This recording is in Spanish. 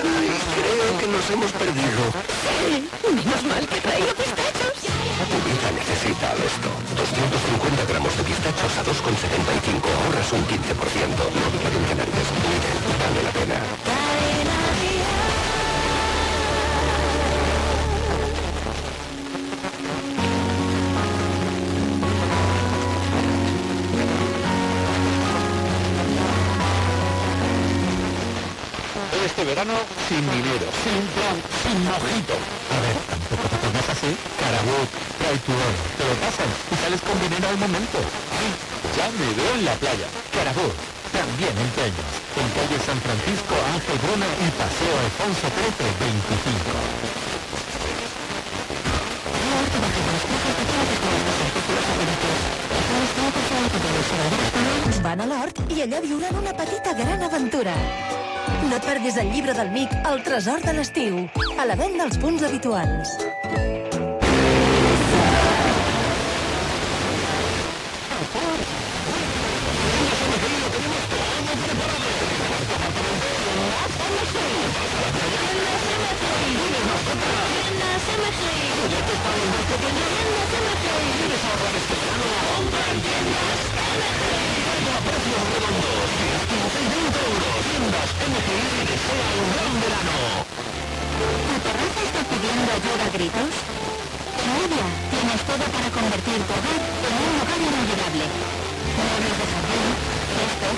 Ay, creo que nos hemos perdido. Menos mal que traigo pistachos. Tu vida necesita esto. 250 gramos de pistachos a 2,75. Ahorras un 15%. No digan canarios. Miren, vale la pena. Este verano, sin dinero, sin plan, sin mojito. A ver, tampoco te pongas así. Carabout, trae tu oro, te lo pasan y sales con dinero al momento. Ay, ya me veo en la playa. Carabout, también en Peñas, en calle San Francisco, Ángel Bruna y Paseo Alfonso XIII, 25. Van a l'hort i allà viuran una petita gran aventura. No et perdis el llibre del Mic, El tresor de l'estiu, a la venda als punts habituals. ¿Tu terraza está pidiendo ayuda a gritos? Claudia, tienes todo para convertir tu hogar en un lugar inolvidable. Muebles de jardín, césped,